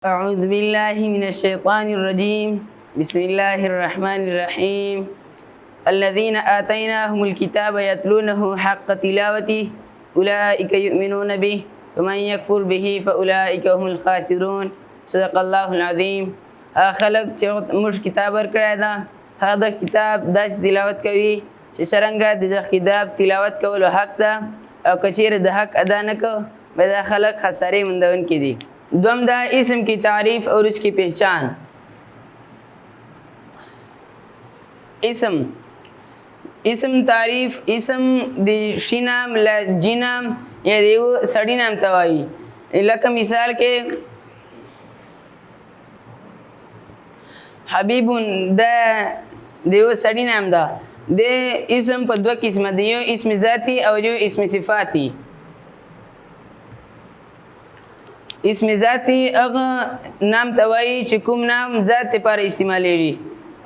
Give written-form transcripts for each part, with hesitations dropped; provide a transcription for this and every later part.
أعوذ بالله من الشيطان الرجيم. بسم الله الرحمن الرحيم. الذين آتيناهم الكتاب يتلونه حق تلاوته أولئك يؤمنون به ومن يكفر به فأولئك هم الخاسرون. صدق الله العظيم. خلق مش كتاب ورکړی هذا كتاب داس تلاوت کوي چې څرنګه د کتاب تلاوت کولو حق ده او کچیر د حق ادا نه کو دا خلق خسارې مندون کې دي. دوم دا اسم کی تعریف اور اس کی پہچان. اسم تعریف اسم د شی نام ل جی نام یا دیو سړی نام توای. لکه مثال کې حبیب دا دیو سړی نام دا د اسم په دوه قسمه دی، یو اسم ذاتی او یو اسم صفاتی. اسم ذاتی اغه نام توای چې کوم نام ذات لپاره استعمالېږي،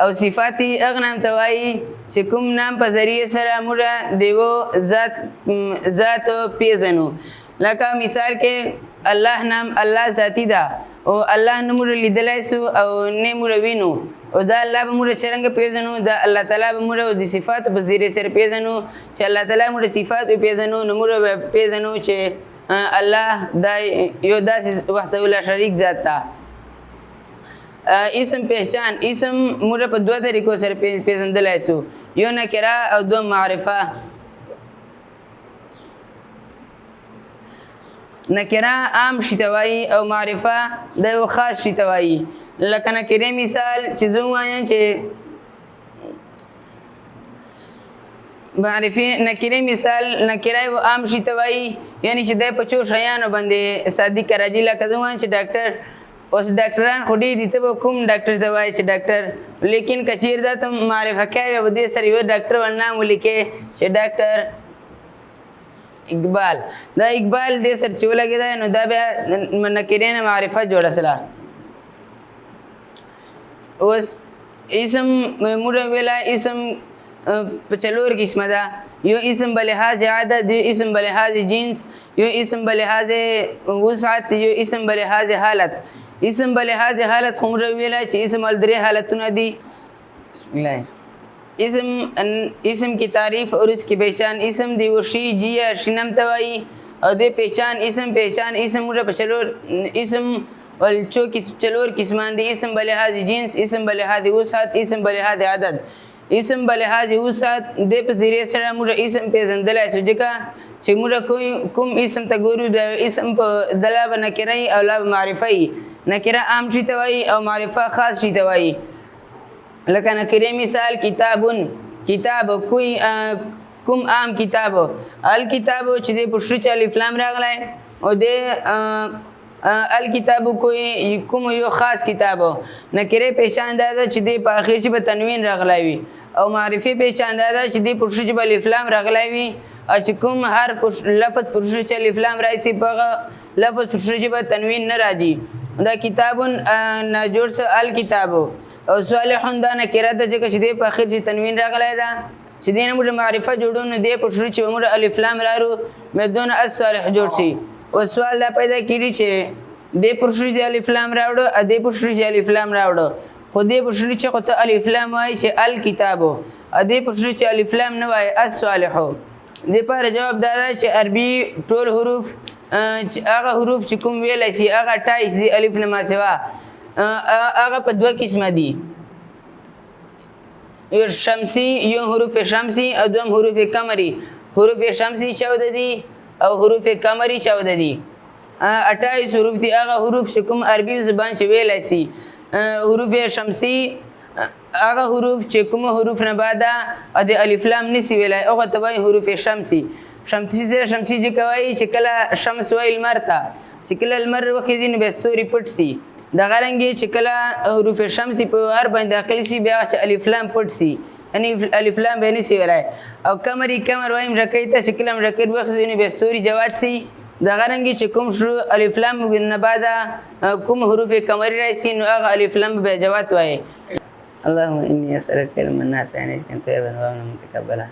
او صفاتی اغه نام توای چې کوم نام په ذریعه سره موږ دیو ذات پیژنو. لکه مثال کې الله نام الله ذاتی ده او الله نه موږ لیدلی سو او نه موږ وینو، او دا الله به موږ څرنګه پیژنو، دا الله تعالی به موږ د صفات په ذریعه سره پیژنو. چې الله تعالی موږ صفات پیژنو نو موږ پیژنو چې الله دا یو داسې وحده لا شریک ذات ده. اسم پہچان اسم موږ په دوه طریقو سره پیژندلی سو، یو نکره او دوم معرفه. نکره عام شي ته وایي او معرفه د یو خاص شي ته وایي. لکه نکرې مثال چې زه ووایم چې معرفي نکرې مثال نکره یو عام شي ته وایي، یعنی چې دی په څو شیانو باندې صادق راځي. لکه زه ووایم چې ډاکټر، اوس ډاکټران خو ډېر دي، ته به کوم ډاکټر ته وایي چې ډاکټر، لیکن که چېرې دا ته معرفه کوې به دې سره یو ډاکټر ور نام ولیکې چې ډاکټر اقبال. دا اقبال دې سره چې ولګېده نو دا بیا نکرې نه معرفه جوړه سله. اوس اسم موږ ویله اسم په څلور قسمه ده، یو اسم بلحاظ عدد، یو اسم بلحاظ جنس، یو اسم بلحاظ وسعت، یو اسم بلحاظ حالت. اسم بلحاظ حالت خو موږ ویله چې اسم درې حالتونه دي. بسم الله. اسم کی تعریف اور اس کی پہچان. اسم دی وشی جی یا شنم توای او دی پہچان اسم موږ په چلور اسم ول چلور قسمان دي. اسم بلحاظ جنس، اسم بلحاظ وسعت، اسم بلحاظ عدد. اسم بلحاظ وسعت د په ذریعه سره موږ اسم پیژندلی سو، ځکه چې موږ کوم اسم ته ګورو د اسم په دله به نکره او لا به معرفه وي. نکره عام شي ته وایي او معرفه خاص شي ته وایي. لکه نکره مثال کتابون، کتاب کوم عام کتاب، الکتاب چې د پشت چې الف لام راغلی، او د الکتاب کوم یو خاص کتاب. نکره پہچان دا ده چې د په اخر چې به تنوین راغلی وي، او معرفه پہچان دا ده چې د پشت چې به الف لام راغلی وي، او چې کوم هر لفظ پشت چې الف لام راشي په لفظ پشت چې به تنوین نه راځي. دا کتابون نه جوړ څه الکتاب. او صالحون دا نکره ده ځکه چې د په اخر چې تنوین راغلی ده، چې دې نه موږ معرفه جوړو نو د پشت چې به موږ الف لام رارو بدون الصالح جوړ شي. او سوال دا پیدا کړي چې دې پشت چې الف لام راوړو ا دې پشت چې الف لام راوړو، خو دې پشت چې خو ته الف لام وایي چې الکتاب، ا دې پشت چې الف لام نه وایي الصالح. دې لپاره جواب دا ده چې عربي ټول حروف هغه حروف چې کوم ویلی شي هغه 28 دي الف نه ما سوا، هغه په دوه قسمه دي، یو شمسی، یو حروف شمسی او دوم حروف قمری. حروف شمسی 14 دي او حروف قمری 14 دي. 28 حروف دي هغه حروف چې کوم عربي زبان چې ویلی شي. حروف شمسی هغه حروف چې کوم حروف نه بعده د الف لام نشي ویلی هغه ته وایي حروف شمسی. شمسی چې کوي چې کله شمس وایي لمر ته، چې کله لمر وخېږي نو بیا ستوري پټ شي. دغه رنګې چې کله حروف شمسی په هر باندې داخل شي بیا چې الف لام پټ شي، یعنی الف لام به نشي ویلی. او قمر وایم رکۍ ته چې کله رکۍ وخېږي نو بیا ستوري جواد شي. دغه رنګې چې کوم الف لام نه بعده کوم حروف قمری راشي نو هغه الف لام به جواد وایي. اللهم اني اسالك علما نافعا رزقا طيبا وعملا متقبلا.